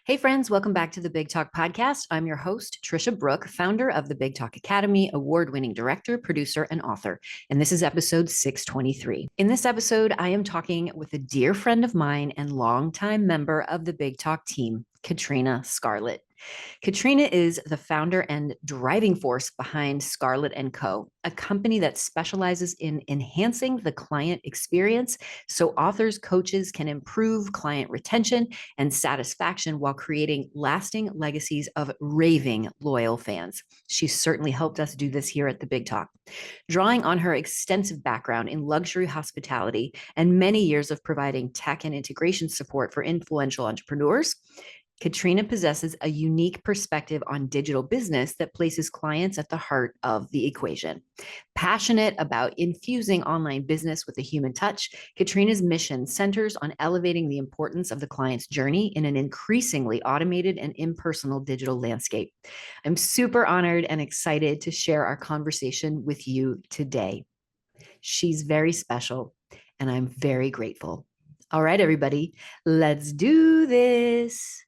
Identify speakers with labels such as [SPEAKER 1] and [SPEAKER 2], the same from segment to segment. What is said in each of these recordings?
[SPEAKER 1] Hey friends, welcome back to the Big Talk podcast. I'm your host, Tricia Brouk, founder of the Big Talk Academy, award-winning director, producer, and author. And this is episode 623. In this episode, I am talking with a dear friend of mine and longtime member of the Big Talk team, Katrina Scarlett. Katrina is the founder and driving force behind Scarlett & Co., a company that specializes in enhancing the client experience so authors, coaches can improve client retention and satisfaction while creating lasting legacies of raving loyal fans. She's certainly helped us do this here at the Big Talk. Drawing on her extensive background in luxury hospitality and many years of providing tech and integration support for influential entrepreneurs, Katrina possesses a unique perspective on digital business that places clients at the heart of the equation. Passionate about infusing online business with a human touch, Katrina's mission centers on elevating the importance of the client's journey in an increasingly automated and impersonal digital landscape. I'm super honored and excited to share our conversation with you today. She's very special, and I'm very grateful. All right, everybody, let's do this.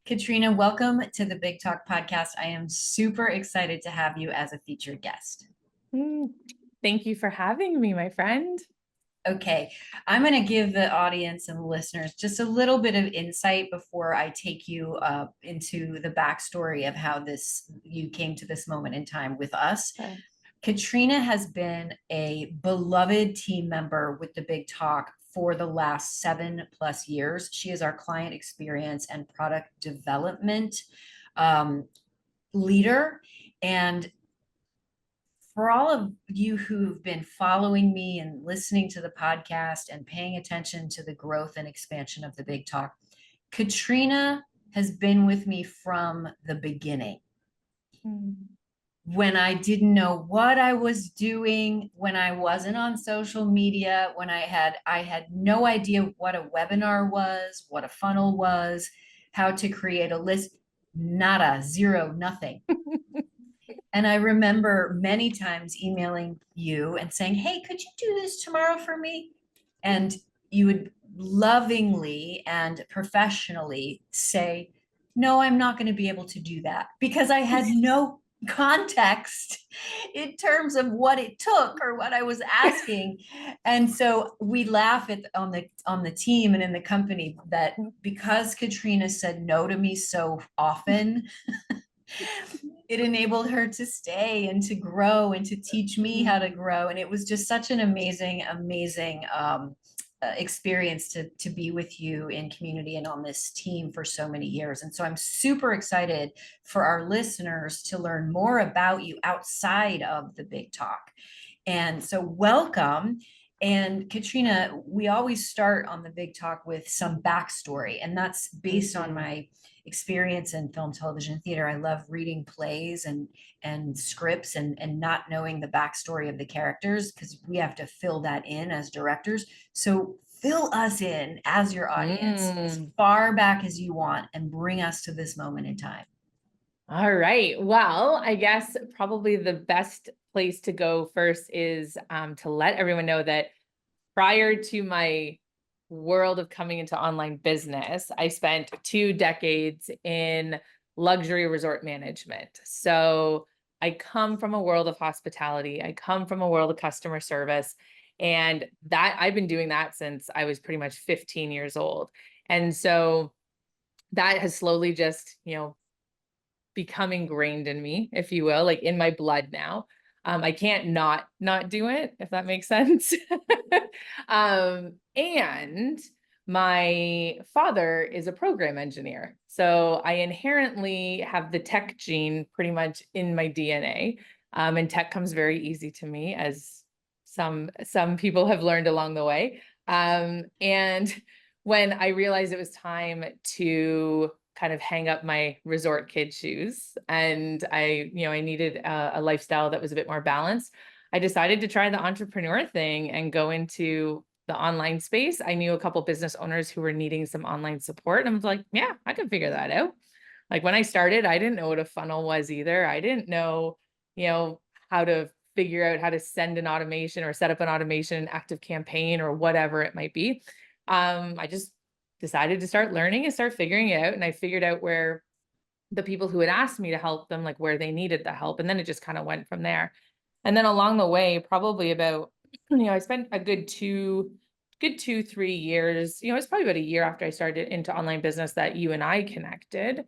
[SPEAKER 1] Katrina, welcome to the Big Talk podcast. I am super excited to have you as a featured guest.
[SPEAKER 2] Thank you for having me, my friend.
[SPEAKER 1] Okay, I'm going to give the audience and the listeners just a little bit of insight before I take you into the backstory of how you came to this moment in time with us. Okay. Katrina has been a beloved team member with the Big Talk for the last 7+ years. She is our client experience and product development leader. And for all of you who've been following me and listening to the podcast and paying attention to the growth and expansion of the Big Talk, Katrina has been with me from the beginning. When I didn't know what I was doing, when I wasn't on social media, when I had no idea what a webinar was, what a funnel was, how to create a list, nada, zero, nothing. And I remember many times emailing you and saying, hey, could you do this tomorrow for me? And you would lovingly and professionally say, no, I'm not going to be able to do that, because I had no context in terms of what it took or what I was asking. And so we laugh on the team and in the company that because Katrina said no to me so often, it enabled her to stay and to grow and to teach me how to grow. And it was just such an amazing experience to be with you in community and on this team for so many years. And so I'm super excited for our listeners to learn more about you outside of the Big Talk. And so welcome. And Katrina, we always start on the Big Talk with some backstory, and that's based on my experience in film, television, theater. I love reading plays and scripts and not knowing the backstory of the characters, because we have to fill that in as directors. So fill us in as your audience as far back as you want and bring us to this moment in time.
[SPEAKER 2] All right. Well, I guess probably the best place to go first is to let everyone know that prior to my world of coming into online business, I spent 2 decades in luxury resort management. So I come from a world of hospitality. I come from a world of customer service, and that I've been doing that since I was pretty much 15 years old. And so that has slowly just, become ingrained in me, if you will, like in my blood now. I can't not do it, if that makes sense. And my father is a program engineer. So I inherently have the tech gene pretty much in my DNA. And tech comes very easy to me, as some people have learned along the way. And when I realized it was time to kind of hang up my resort kid shoes, and I needed a lifestyle that was a bit more balanced, I decided to try the entrepreneur thing and go into the online space. I knew a couple business owners who were needing some online support, and I was like, yeah, I can figure that out. Like when I started, I didn't know what a funnel was either. I didn't know, how to figure out how to send an automation or set up an automation, an active campaign, or whatever it might be. I just decided to start learning and start figuring it out. And I figured out where the people who had asked me to help them, like where they needed the help. And then it just kind of went from there. And then along the way, probably about, I spent a good 3 years, it's probably about a year after I started into online business that you and I connected.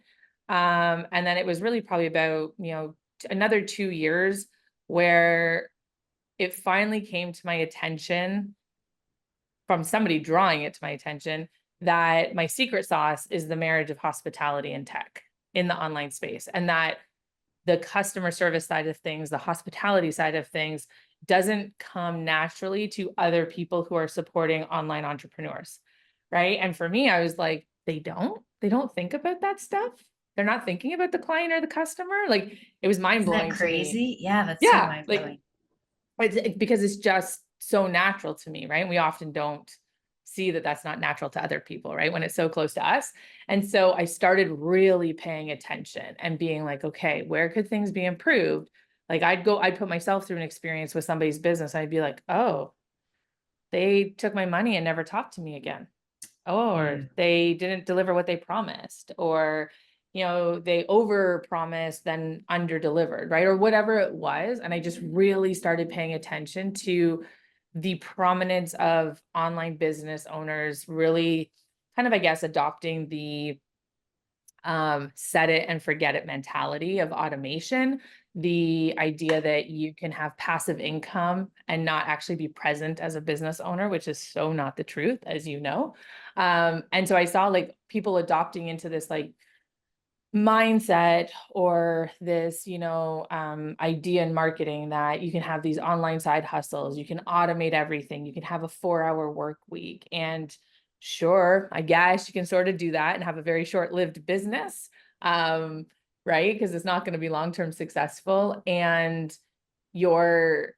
[SPEAKER 2] And then it was really probably about, another 2 years where it finally came to my attention from somebody drawing it to my attention that my secret sauce is the marriage of hospitality and tech in the online space, and that the customer service side of things, the hospitality side of things doesn't come naturally to other people who are supporting online entrepreneurs. Right. And for me, I was like, they don't think about that stuff. They're not thinking about the client or the customer. Like, it was mind
[SPEAKER 1] Isn't that
[SPEAKER 2] blowing to me.
[SPEAKER 1] crazy? Yeah, that's so
[SPEAKER 2] Yeah.
[SPEAKER 1] mind
[SPEAKER 2] Like,
[SPEAKER 1] blowing.
[SPEAKER 2] because it's just so natural to me, right? We often don't see that that's not natural to other people, right? When it's so close to us. And so I started really paying attention and being like, okay, where could things be improved? Like, I'd put myself through an experience with somebody's business. And I'd be like, oh, they took my money and never talked to me again. Or they didn't deliver what they promised, or, they over promised, then under delivered, right? Or whatever it was. And I just really started paying attention to the prominence of online business owners really kind of, I guess, adopting the set it and forget it mentality of automation, the idea that you can have passive income and not actually be present as a business owner, which is so not the truth, as you know. And so I saw like people adopting into this like mindset or this, idea in marketing that you can have these online side hustles, you can automate everything, you can have a 4-hour work week. And sure, I guess you can sort of do that and have a very short-lived business, right? Because it's not going to be long-term successful. And you're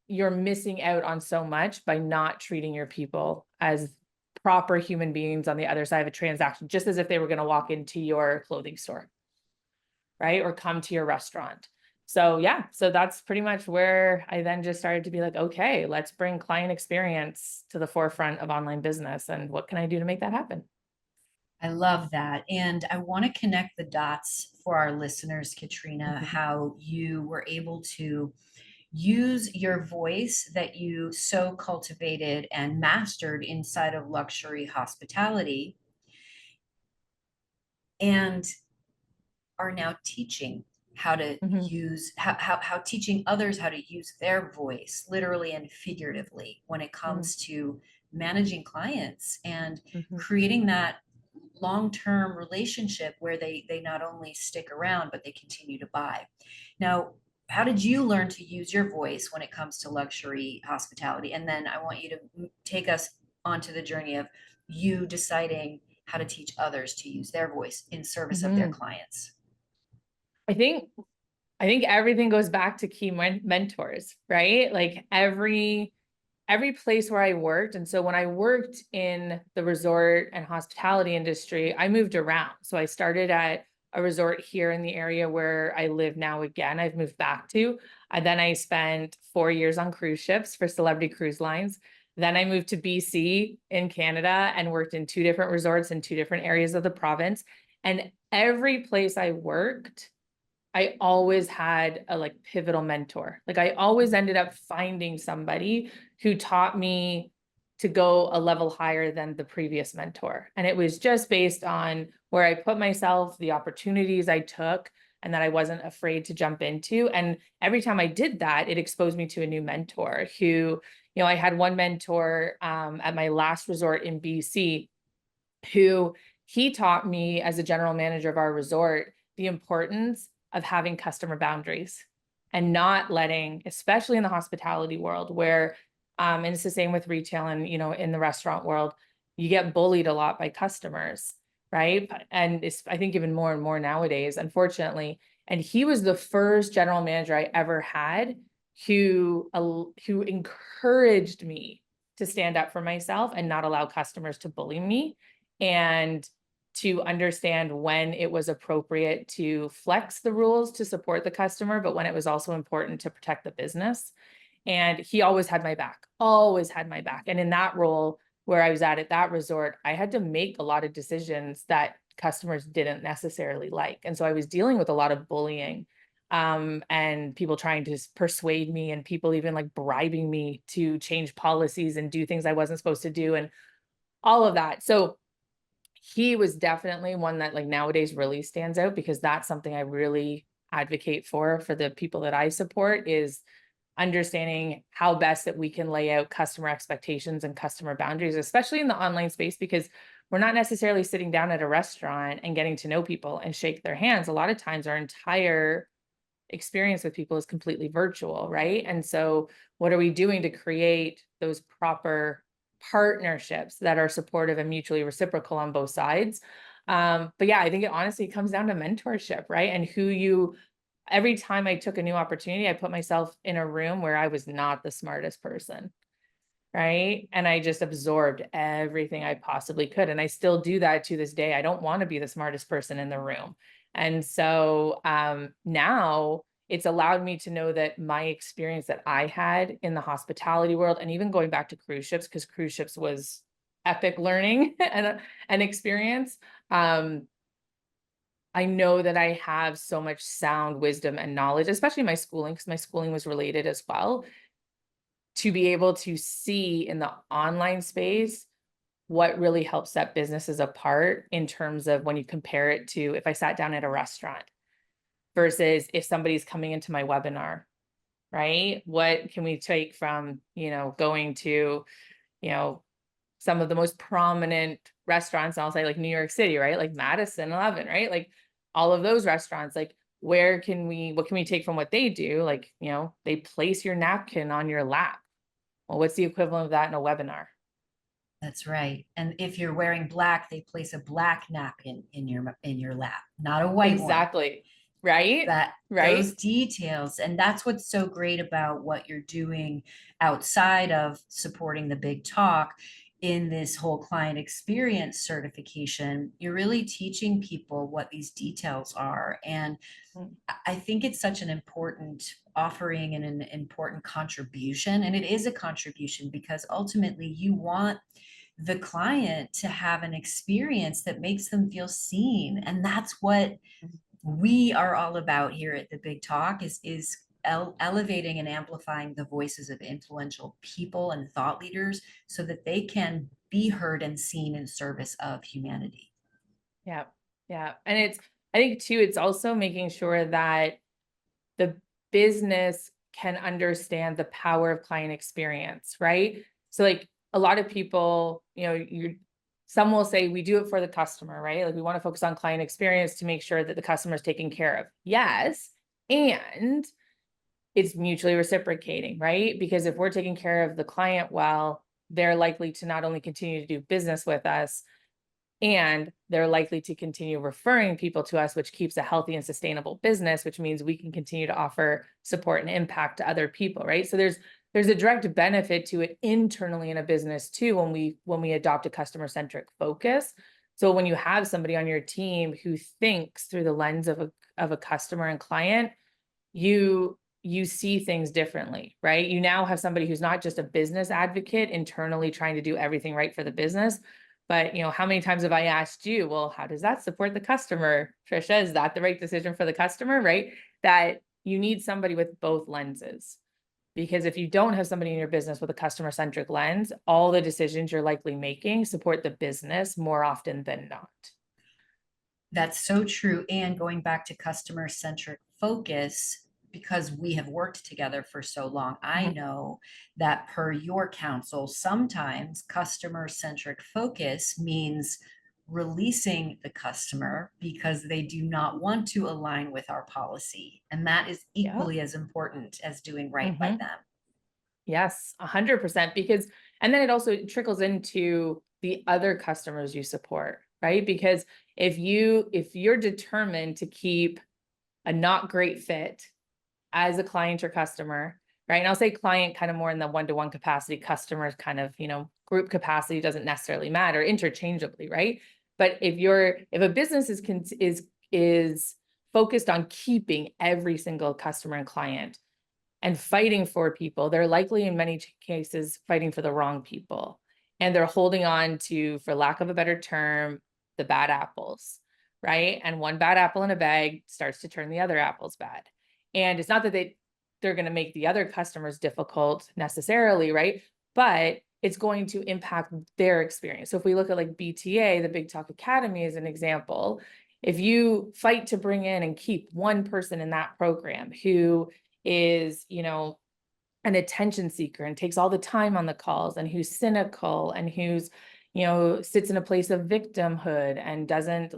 [SPEAKER 2] missing out on so much by not treating your people as proper human beings on the other side of a transaction, just as if they were going to walk into your clothing store, right? Or come to your restaurant. So yeah, so that's pretty much where I then just started to be like, okay, let's bring client experience to the forefront of online business. And what can I do to make that happen?
[SPEAKER 1] I love that. And I want to connect the dots for our listeners, Katrina, how you were able to use your voice that you so cultivated and mastered inside of luxury hospitality and are now teaching how to use how teaching others how to use their voice literally and figuratively when it comes to managing clients and creating that long-term relationship where they not only stick around but they continue to buy. Now, how did you learn to use your voice when it comes to luxury hospitality? And then I want you to take us onto the journey of you deciding how to teach others to use their voice in service of their clients.
[SPEAKER 2] I think everything goes back to key mentors, right? Like every place where I worked. And so when I worked in the resort and hospitality industry, I moved around. So I started at a resort here in the area where I live now. Again, I've moved back to. Then I spent 4 years on cruise ships for Celebrity Cruise Lines. Then I moved to BC in Canada and worked in 2 different resorts in 2 different areas of the province. And every place I worked, I always had a like pivotal mentor. Like I always ended up finding somebody who taught me to go a level higher than the previous mentor. And it was just based on where I put myself, the opportunities I took, and that I wasn't afraid to jump into. And every time I did that, it exposed me to a new mentor who, I had one mentor at my last resort in BC who he taught me as a general manager of our resort, the importance of having customer boundaries and not letting, especially in the hospitality world where, and it's the same with retail and, in the restaurant world, you get bullied a lot by customers, right? And it's, I think even more and more nowadays, unfortunately. And he was the first general manager I ever had who encouraged me to stand up for myself and not allow customers to bully me, and to understand when it was appropriate to flex the rules to support the customer, but when it was also important to protect the business. And he always had my back, always had my back. And in that role, where I was at that resort, I had to make a lot of decisions that customers didn't necessarily like. And so I was dealing with a lot of bullying, and people trying to persuade me, and people even like bribing me to change policies and do things I wasn't supposed to do, and all of that. So he was definitely one that like nowadays really stands out, because that's something I really advocate for the people that I support, is understanding how best that we can lay out customer expectations and customer boundaries, especially in the online space, because we're not necessarily sitting down at a restaurant and getting to know people and shake their hands. A lot of times our entire experience with people is completely virtual, right? And so what are we doing to create those proper partnerships that are supportive and mutually reciprocal on both sides? But yeah, I think it honestly comes down to mentorship, right? And every time I took a new opportunity, I put myself in a room where I was not the smartest person, right? And I just absorbed everything I possibly could. And I still do that to this day. I don't want to be the smartest person in the room. And so now it's allowed me to know that my experience that I had in the hospitality world, and even going back to cruise ships, because cruise ships was epic learning and an experience. I know that I have so much sound wisdom and knowledge, especially my schooling, because my schooling was related as well, to be able to see in the online space what really helps set businesses apart, in terms of when you compare it to if I sat down at a restaurant versus if somebody's coming into my webinar, right? What can we take from, going to, you know, some of the most prominent restaurants, I'll say like New York City, right? Like Madison 11, right? Like all of those restaurants, like what can we take from what they do? Like, they place your napkin on your lap. Well, what's the equivalent of that in a webinar?
[SPEAKER 1] That's right. And if you're wearing black, they place a black napkin in your lap, not a white one.
[SPEAKER 2] Exactly. Right?
[SPEAKER 1] That those
[SPEAKER 2] Right?
[SPEAKER 1] details, and that's what's so great about what you're doing outside of supporting the big talk in this whole client experience certification. You're really teaching people what these details are, and
[SPEAKER 2] Mm.
[SPEAKER 1] I think it's such an important offering and an important contribution. And it is a contribution because ultimately you want the client to have an experience that makes them feel seen. And that's what we are all about here at the Big Talk, is elevating and amplifying the voices of influential people and thought leaders so that they can be heard and seen in service of humanity.
[SPEAKER 2] Yeah. Yeah. And I think too, it's also making sure that the business can understand the power of client experience, right? So like a lot of people, some will say we do it for the customer, right? Like we want to focus on client experience to make sure that the customer is taken care of. Yes. And it's mutually reciprocating, right? Because if we're taking care of the client well, they're likely to not only continue to do business with us, and they're likely to continue referring people to us, which keeps a healthy and sustainable business, which means we can continue to offer support and impact to other people, right? So there's a direct benefit to it internally in a business too, when we adopt a customer-centric focus. So when you have somebody on your team who thinks through the lens of a customer and client, you see things differently, right? You now have somebody who's not just a business advocate internally trying to do everything right for the business, but how many times have I asked you, well, how does that support the customer? Tricia, is that the right decision for the customer, right? That you need somebody with both lenses. Because if you don't have somebody in your business with a customer-centric lens, all the decisions you're likely making support the business more often than not.
[SPEAKER 1] That's so true. And going back to customer centric focus, because we have worked together for so long, I
[SPEAKER 2] Mhm.
[SPEAKER 1] know that per your counsel, sometimes customer centric focus means releasing the customer because they do not want to align with our policy. And that is
[SPEAKER 2] Yeah.
[SPEAKER 1] equally as important as doing right by
[SPEAKER 2] Mhm.
[SPEAKER 1] them.
[SPEAKER 2] Yes, 100%. And then it also trickles into the other customers you support, right? Because if you're determined to keep a not great fit as a client or customer, right? And I'll say client kind of more in the one-to-one capacity, customers kind of, group capacity doesn't necessarily matter, interchangeably, right? But if a business is focused on keeping every single customer and client and fighting for people, they're likely in many cases fighting for the wrong people. and they're holding on to, for lack of a better term, the bad apples, right? And one bad apple in a bag starts to turn the other apples bad. And it's not that they're going to make the other customers difficult necessarily, right? But it's going to impact their experience. So if we look at like BTA, the Big Talk Academy as an example, if you fight to bring in and keep one person in that program who is, an attention seeker and takes all the time on the calls, and who's cynical, and who's, sits in a place of victimhood and doesn't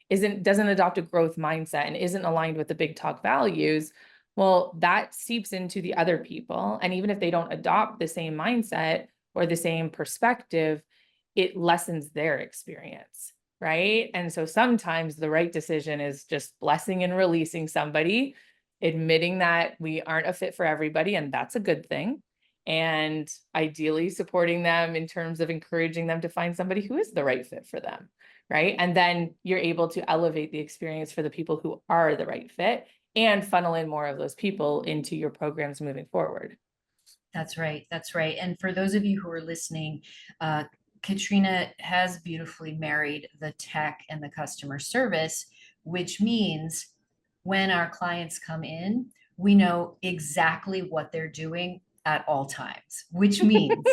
[SPEAKER 2] adopt a growth mindset and isn't aligned with the Big Talk values, well, that seeps into the other people. And even if they don't adopt the same mindset or the same perspective, it lessens their experience, right? And so sometimes the right decision is just blessing and releasing somebody, admitting that we aren't a fit for everybody, and that's a good thing. And ideally supporting them in terms of encouraging them to find somebody who is the right fit for them, right? And then you're able to elevate the experience for the people who are the right fit and funnel in more of those people into your programs moving forward.
[SPEAKER 1] That's right. That's right. And for those of you who are listening, Katrina has beautifully married the tech and the customer service, which means when our clients come in, we know exactly what they're doing at all times, which means,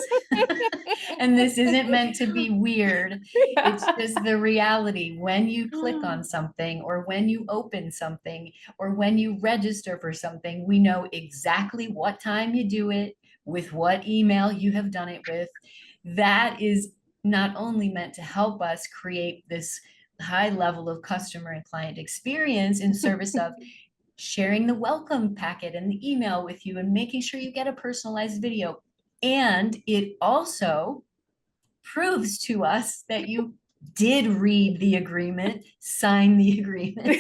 [SPEAKER 1] and this isn't meant to be weird, it's just the reality. When you click on something, or when you open something, or when you register for something, we know exactly what time you do it, with what email you have done it with. That is not only meant to help us create this high level of customer and client experience in service of sharing the welcome packet and the email with you and making sure you get a personalized video. And it also proves to us that you did read the agreement, sign the agreement.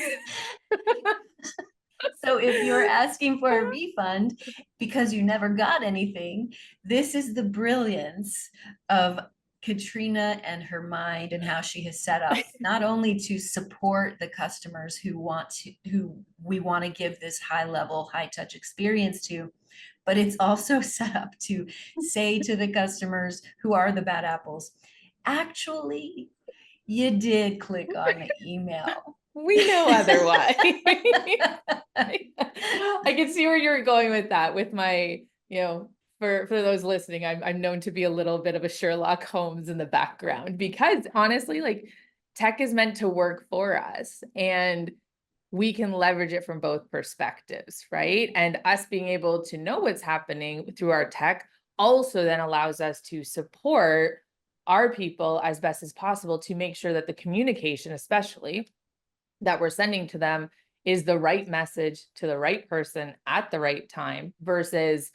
[SPEAKER 1] So if you're asking for a refund because you never got anything, this is the brilliance of Katrina and her mind, and how she has set up not only to support the customers who we want to give this high level, high touch experience to, but it's also set up to say to the customers who are the bad apples, actually, you did click on the email.
[SPEAKER 2] We know otherwise. I can see where you're going with that. With my, for those listening, I'm known to be a little bit of a Sherlock Holmes in the background, because honestly, like, tech is meant to work for us, and we can leverage it from both perspectives, right? And us being able to know what's happening through our tech also then allows us to support our people as best as possible to make sure that the communication, especially, that we're sending to them is the right message to the right person at the right time, versus,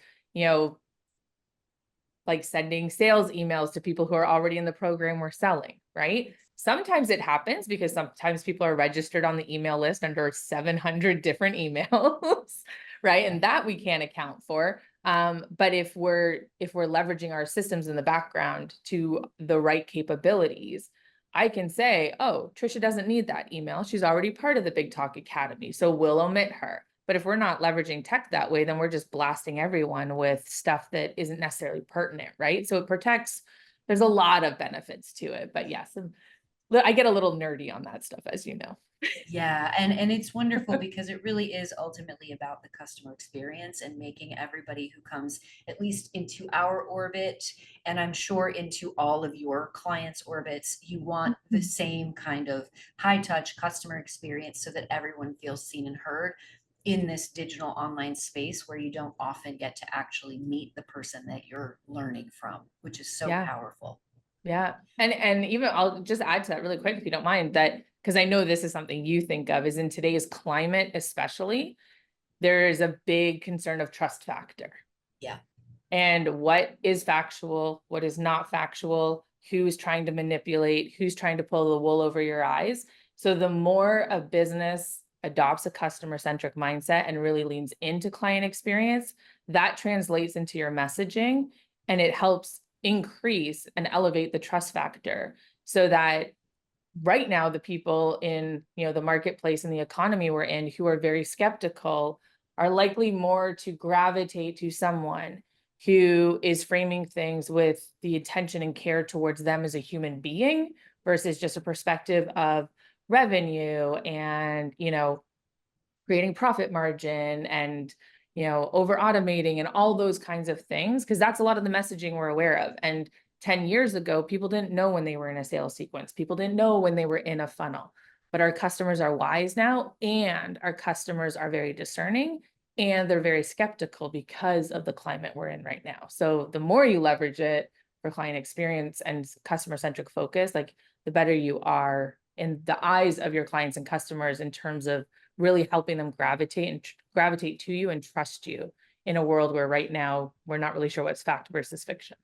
[SPEAKER 2] like sending sales emails to people who are already in the program we're selling, right? Sometimes it happens because sometimes people are registered on the email list under 700 different emails, right? And that we can't account for. But if we're leveraging our systems in the background to the right capabilities, I can say, oh, Tricia doesn't need that email. She's already part of the Big Talk Academy, so we'll omit her. But if we're not leveraging tech that way, then we're just blasting everyone with stuff that isn't necessarily pertinent, right? So it protects, there's a lot of benefits to it. But yes, I get a little nerdy on that stuff, as you know.
[SPEAKER 1] Yeah, and it's wonderful because it really is ultimately about the customer experience and making everybody who comes at least into our orbit, and I'm sure into all of your clients' orbits, you want the same kind of high touch customer experience so that everyone feels seen and heard in this digital online space where you don't often get to actually meet the person that you're learning from, which is so powerful.
[SPEAKER 2] Yeah. And even I'll just add to that really quick, if you don't mind, that because I know this is something you think of, is in today's climate, especially, there is a big concern of trust factor.
[SPEAKER 1] Yeah.
[SPEAKER 2] And what is factual, what is not factual, who's trying to manipulate, who's trying to pull the wool over your eyes. So the more a business adopts a customer-centric mindset and really leans into client experience, that translates into your messaging, and it helps increase and elevate the trust factor, so that right now the people in the marketplace and the economy we're in who are very skeptical are likely more to gravitate to someone who is framing things with the attention and care towards them as a human being versus just a perspective of revenue and, creating profit margin and, over automating and all those kinds of things, because that's a lot of the messaging we're aware of. And 10 years ago, people didn't know when they were in a sales sequence. People didn't know when they were in a funnel. But our customers are wise now, and our customers are very discerning, and they're very skeptical because of the climate we're in right now. So the more you leverage it for client experience and customer-centric focus, like the better you are in the eyes of your clients and customers in terms of really helping them gravitate to you and trust you in a world where right now we're not really sure what's fact versus fiction.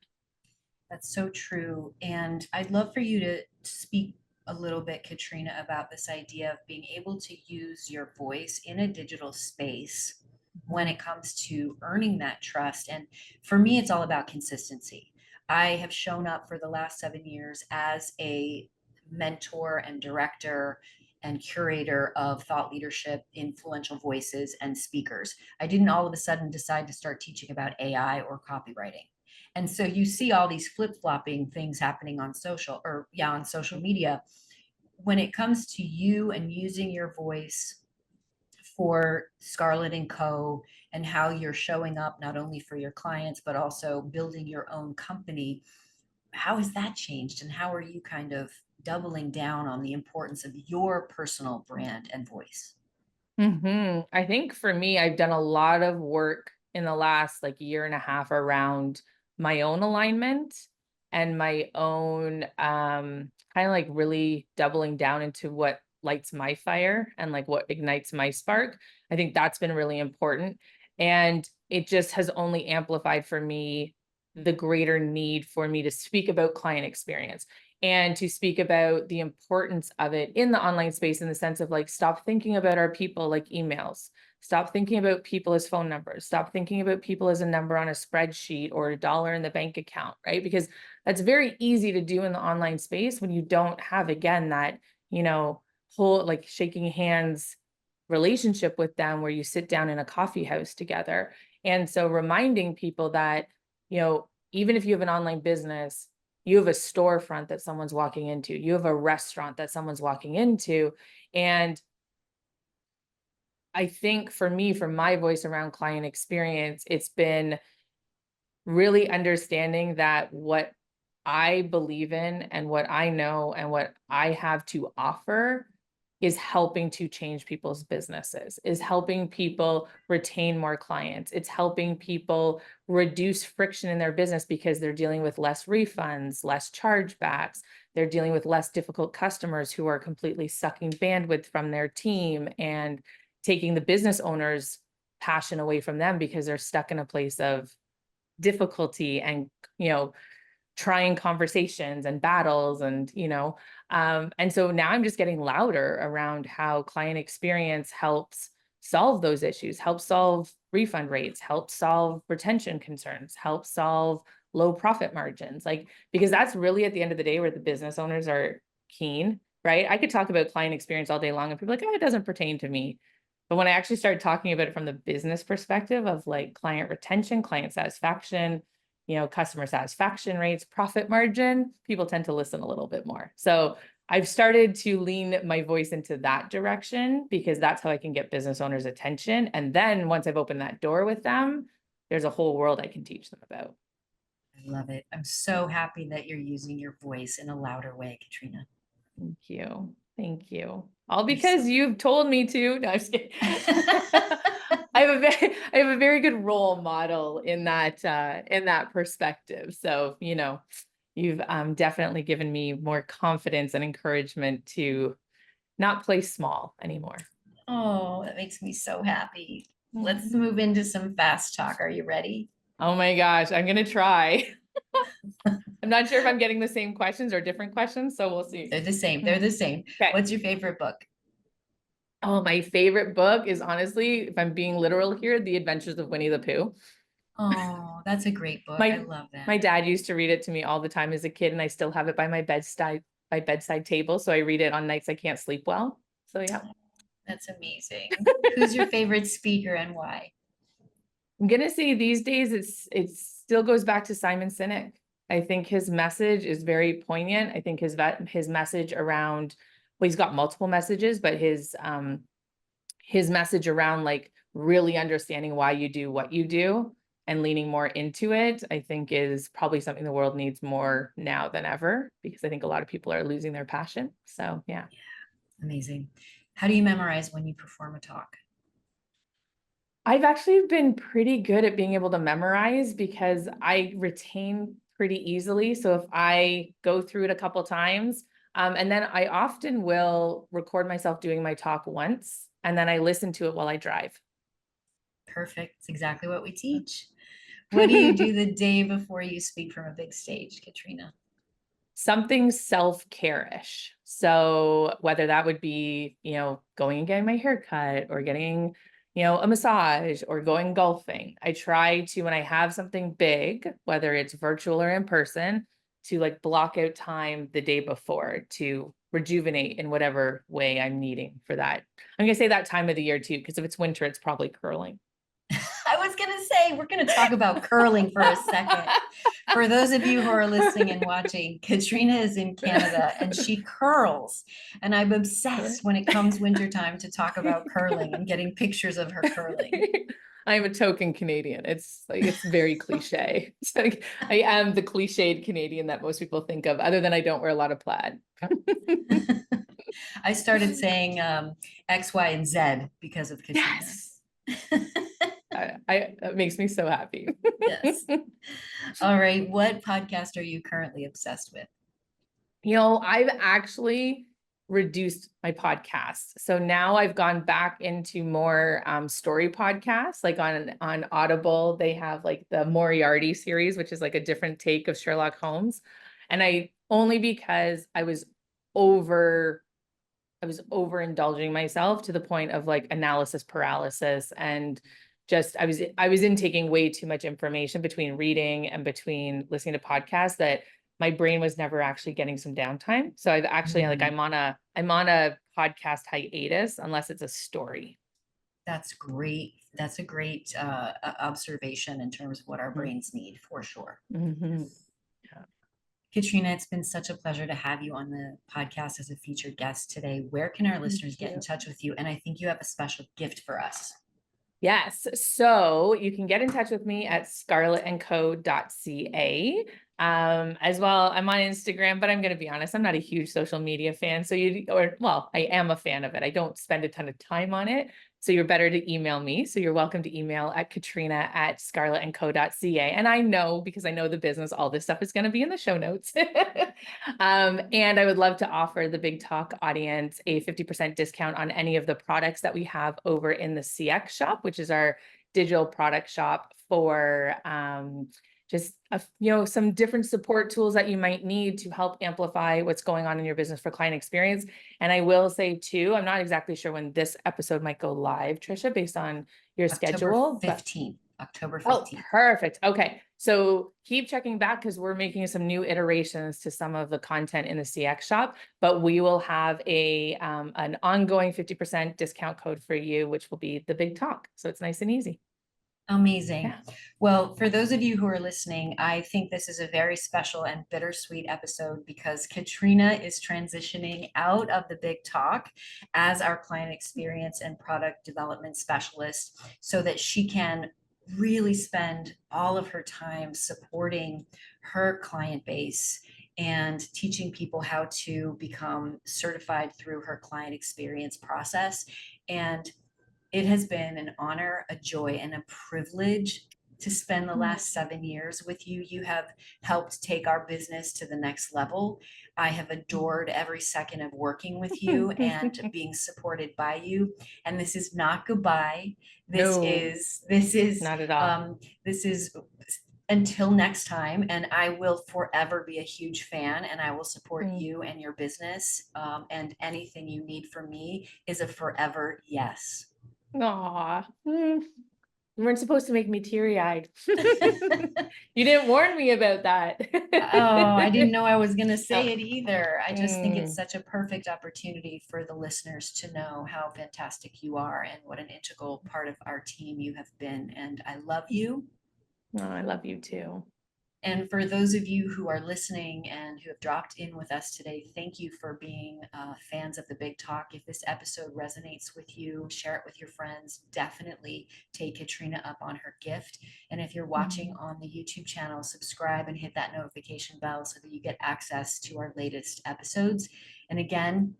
[SPEAKER 1] That's so true. And I'd love for you to speak a little bit, Katrina, about this idea of being able to use your voice in a digital space when it comes to earning that trust. And for me, it's all about consistency. I have shown up for the last 7 years as a mentor and director and curator of thought leadership, influential voices, and speakers. I didn't all of a sudden decide to start teaching about AI or copywriting. And so you see all these flip-flopping things happening on on social media. When it comes to you and using your voice for Scarlett and Co. and how you're showing up not only for your clients, but also building your own company, how has that changed? And how are you kind of doubling down on the importance of your personal brand and voice?
[SPEAKER 2] I think for me, I've done a lot of work in the last year and a half around my own alignment and my own kind of really doubling down into what lights my fire and what ignites my spark. I think that's been really important. And it just has only amplified for me the greater need for me to speak about client experience and to speak about the importance of it in the online space, in the sense of stop thinking about our people like emails, stop thinking about people as phone numbers, stop thinking about people as a number on a spreadsheet or a dollar in the bank account, right? Because that's very easy to do in the online space when you don't have, again, that, whole shaking hands relationship with them where you sit down in a coffee house together. And so reminding people that, even if you have an online business, you have a storefront that someone's walking into, you have a restaurant that someone's walking into. And I think for me, for my voice around client experience, it's been really understanding that what I believe in and what I know and what I have to offer is helping to change people's businesses, is helping people retain more clients. It's helping people reduce friction in their business because they're dealing with less refunds, less chargebacks. They're dealing with less difficult customers who are completely sucking bandwidth from their team and taking the business owner's passion away from them because they're stuck in a place of difficulty and, trying conversations and battles and so now I'm just getting louder around how client experience helps solve those issues, helps solve refund rates, helps solve retention concerns, helps solve low profit margins, because that's really at the end of the day where the business owners are keen, right? I could talk about client experience all day long and people are like, oh, it doesn't pertain to me. But when I actually started talking about it from the business perspective of client retention, client satisfaction, customer satisfaction rates, profit margin, people tend to listen a little bit more. So I've started to lean my voice into that direction because that's how I can get business owners' attention. And then once I've opened that door with them, there's a whole world I can teach them about.
[SPEAKER 1] I love it. I'm so happy that you're using your voice in a louder way, Katrina.
[SPEAKER 2] Thank you. Thank you. All because you've told me to. No, I'm just kidding. I have a very good role model in that perspective. So, you've definitely given me more confidence and encouragement to not play small anymore.
[SPEAKER 1] Oh, that makes me so happy. Let's move into some fast talk. Are you ready?
[SPEAKER 2] Oh my gosh, I'm gonna try. I'm not sure if I'm getting the same questions or different questions, so we'll see.
[SPEAKER 1] They're the same. They're the same.
[SPEAKER 2] Okay.
[SPEAKER 1] What's your favorite book?
[SPEAKER 2] Oh, my favorite book is, honestly, if I'm being literal here, The Adventures of Winnie the Pooh.
[SPEAKER 1] Oh, that's a great book. I love that.
[SPEAKER 2] My dad used to read it to me all the time as a kid, and I still have it by my bedside table. So I read it on nights I can't sleep well. So yeah.
[SPEAKER 1] That's amazing. Who's your favorite speaker and why?
[SPEAKER 2] I'm gonna say these days it's still goes back to Simon Sinek. I think his message is very poignant. I think his message around, well, he's got multiple messages, but his message around like really understanding why you do what you do and leaning more into it, I think is probably something the world needs more now than ever, because I think a lot of people are losing their passion. So yeah.
[SPEAKER 1] Amazing. How do you memorize when you perform a talk?
[SPEAKER 2] I've actually been pretty good at being able to memorize because I retain pretty easily. So if I go through it a couple times, and then I often will record myself doing my talk once, and then I listen to it while I drive.
[SPEAKER 1] Perfect. It's exactly what we teach. What do you do the day before you speak from a big stage, Katrina?
[SPEAKER 2] Something self-care-ish. So whether that would be, going and getting my hair cut, or getting, a massage, or going golfing. I try to, when I have something big, whether it's virtual or in person, to like block out time the day before to rejuvenate in whatever way I'm needing for that. I'm gonna say that time of the year too, because if it's winter, it's probably curling.
[SPEAKER 1] I was going to say, we're going to talk about curling for a second. For those of you who are listening and watching, Katrina is in Canada and she curls. And I'm obsessed when it comes wintertime to talk about curling and getting pictures of her curling.
[SPEAKER 2] I'm a token Canadian. It's like, it's very cliche. It's like, I am the cliched Canadian that most people think of, other than I don't wear a lot of plaid.
[SPEAKER 1] I started saying X, Y, and Z because of Katrina.
[SPEAKER 2] Yes. It makes me so happy.
[SPEAKER 1] Yes. All right. What podcast are you currently obsessed with?
[SPEAKER 2] I've actually reduced my podcasts. So now I've gone back into more story podcasts, like on Audible. They have like the Moriarty series, which is like a different take of Sherlock Holmes. And only because I was overindulging myself to the point of like analysis paralysis, and just I was intaking way too much information between reading and between listening to podcasts, that my brain was never actually getting some downtime. So I've actually like I'm on a podcast hiatus unless it's a story.
[SPEAKER 1] That's great. That's a great observation in terms of what our brains need, for sure.
[SPEAKER 2] Mm-hmm.
[SPEAKER 1] Katrina, it's been such a pleasure to have you on the podcast as a featured guest today. Where can our listeners get in touch with you? And I think you have a special gift for us.
[SPEAKER 2] Yes. So you can get in touch with me at scarlettandco.ca. As well, I'm on Instagram, but I'm going to be honest, I'm not a huge social media fan. So I am a fan of it. I don't spend a ton of time on it. So you're better to email me. So you're welcome to email at katrina@scarlettandco.ca. And I know, because I know the business, all this stuff is going to be in the show notes. And I would love to offer the Big Talk audience a 50% discount on any of the products that we have over in the CX shop, which is our digital product shop for just some different support tools that you might need to help amplify what's going on in your business for client experience. And I will say too, I'm not exactly sure when this episode might go live, Tricia, based on your schedule.
[SPEAKER 1] October 15th.
[SPEAKER 2] Oh, perfect. Okay. So keep checking back, because we're making some new iterations to some of the content in the CX shop, but we will have an ongoing 50% discount code for you, which will be the Big Talk. So it's nice and easy.
[SPEAKER 1] Amazing.
[SPEAKER 2] Yeah.
[SPEAKER 1] Well, for those of you who are listening, I think this is a very special and bittersweet episode, because Katrina is transitioning out of the Big Talk as our client experience and product development specialist, so that she can really spend all of her time supporting her client base and teaching people how to become certified through her client experience process. And it has been an honor, a joy, and a privilege to spend the last 7 years with you. You have helped take our business to the next level. I have adored every second of working with you and being supported by you. And this is not goodbye. This is
[SPEAKER 2] not at all.
[SPEAKER 1] This is until next time. And I will forever be a huge fan, and I will support you and your business. And anything you need from me is a forever yes.
[SPEAKER 2] Aw. You weren't supposed to make me teary-eyed. You didn't warn me about that.
[SPEAKER 1] Oh, I didn't know I was going to say it either. I just think it's such a perfect opportunity for the listeners to know how fantastic you are and what an integral part of our team you have been. And I love you.
[SPEAKER 2] Oh, I love you too.
[SPEAKER 1] And for those of you who are listening and who have dropped in with us today, thank you for being fans of the Big Talk. If this episode resonates with you, share it with your friends. Definitely take Katrina up on her gift. And if you're watching on the YouTube channel, subscribe and hit that notification bell so that you get access to our latest episodes. And again,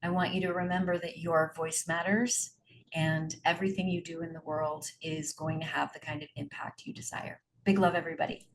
[SPEAKER 1] I want you to remember that your voice matters and everything you do in the world is going to have the kind of impact you desire. Big love, everybody.